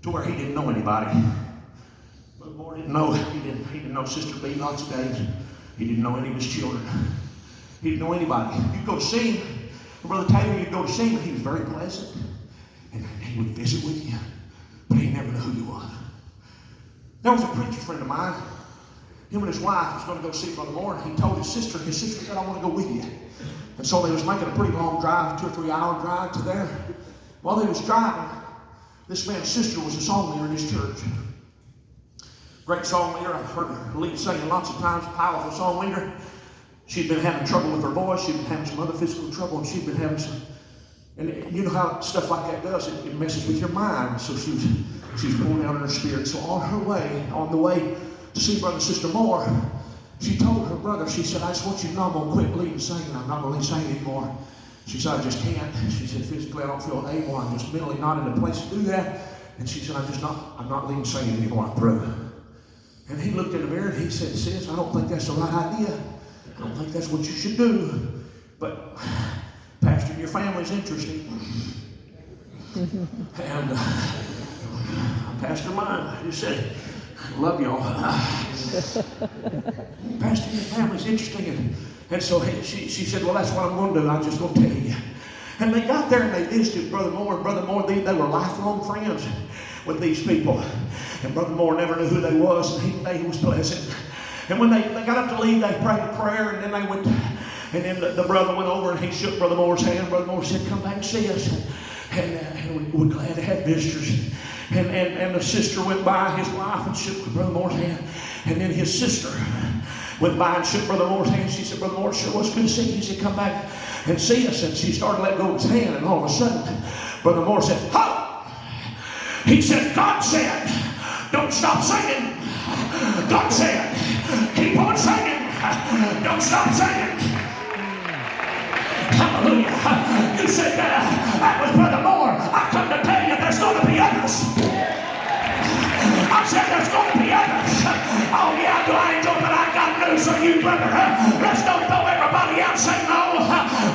to where he didn't know anybody. Brother Moore didn't know, he didn't know Sister B lots of days. He didn't know any of his children. He didn't know anybody. You'd go to see him, Brother Taylor, you'd go to see him, and he was very pleasant. And he would visit with you, but he never knew who you was. There was a preacher friend of mine. Him and his wife was going to go see Brother Moore, and he told his sister, and his sister said, I want to go with you. And so they was making a pretty long drive, 2 or 3 hour drive to there. While they was driving, this man's sister was a song leader in his church. Great song leader. I've heard her lead singing lots of times, powerful song leader. She'd been having trouble with her voice. She'd been having some other physical trouble, and she'd been having some, and you know how stuff like that does, it messes with your mind. So she was pulling out in her spirit. So on the way to see Brother and Sister Moore, she told her brother, she said, I just want you to know I'm going to quit leading singing. I'm not going to lead singing anymore. She said, I just can't. She said, physically I don't feel able. I'm just mentally not in a place to do that. And she said, I'm not leading singing anymore. I'm through. And he looked in the mirror and he said, sis, I don't think that's the right idea. I don't think that's what you should do. But Pastor, your family's interesting. And Pastor mine, he said, love y'all. Pastor, your family's interesting. And so she said, well, that's what I'm going to do. I'm just going to tell you. And they got there and they visited Brother Moore. And Brother Moore, they were lifelong friends with these people. And Brother Moore never knew who they was, and he was pleasant. And when they got up to leave, they prayed a prayer, and then they went, and then the brother went over and he shook Brother Moore's hand. Brother Moore said, come back and see us. And we're glad to have visitors. And the sister went by, his wife, and shook Brother Moore's hand. And then his sister went by and shook Brother Moore's hand. She said, Brother Moore, sure was good to see you. He said, come back and see us. And she started to let go of his hand, and all of a sudden, Brother Moore said, halt! He said, God said, don't stop singing. God said, keep on singing. Don't stop singing. Hallelujah. You said that was Brother Moore. I come to tell you there's going to be others. I said there's going to be others. Oh yeah, do I enjoy, but I got news for you, brother. Let's don't throw everybody out and say no.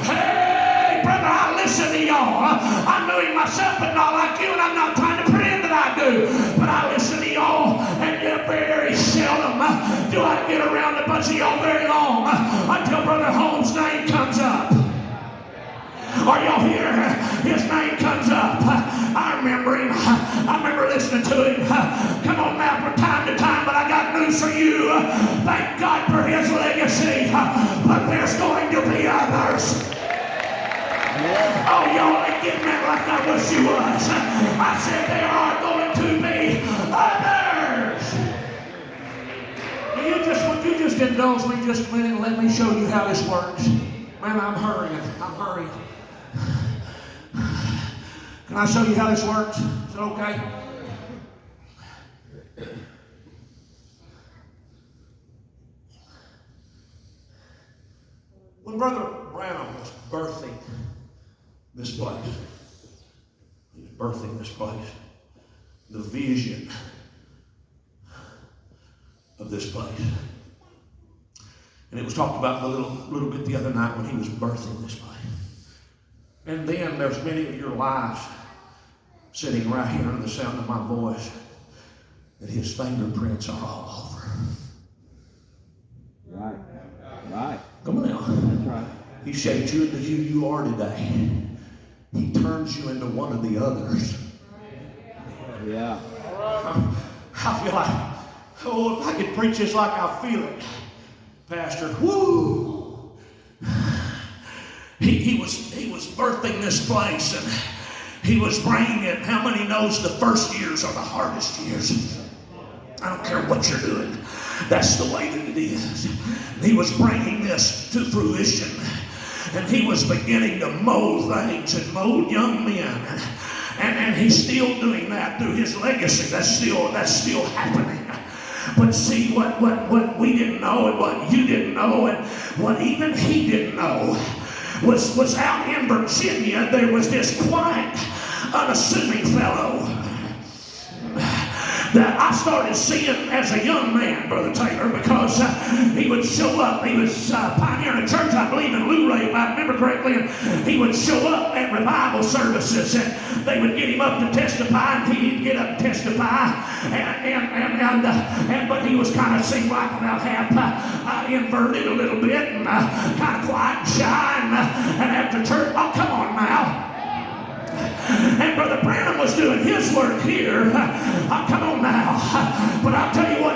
Hey, brother, I listen to y'all. I knew him myself, but not like you, and I'm not trying to pretend that I do. But I listen to y'all, and yet very seldom do I get around a bunch of y'all very long until Brother Holmes' name comes up. Are y'all here? His name comes up. I remember him. I remember listening to him. Come on now from time to time, but I got news for you. Thank God for his legacy. But there's going to be others. Oh, y'all ain't getting that like I wish you was. I said there are going to be others. Would you just indulge me just a minute and let me show you how this works? Man, I'm hurrying. Can I show you how this works? Is it okay? When Brother Brown was birthing this place, the vision of this place. And it was talked about a little bit the other night when he was birthing this place. And then there's many of your lives sitting right here under the sound of my voice that his fingerprints are all over. Right. Come on now. That's right. He shaped you into who you are today. He turns you into one of the others. Yeah. I feel like, oh, if I could preach this like I feel it, Pastor, woo! He was birthing this place, and he was bringing it. How many knows the first years are the hardest years? I don't care what you're doing. That's the way that it is. He was bringing this to fruition, and he was beginning to mold things and mold young men, and he's still doing that through his legacy. That's still happening. But see, what we didn't know, and what you didn't know, and what even he didn't know, was out in Virginia there was this quiet, unassuming fellow that I started seeing as a young man, Brother Taylor, because he would show up. He was pioneering a church, I believe, in Luray, if I remember correctly, and he would show up at revival services, and they would get him up to testify, and he'd get up and testify, but he was kind of seemed like about half inverted a little bit, and kind of quiet and shy, and after church, oh, come on now. And Brother Branham was doing his work here. Come on now. But I'll tell you what.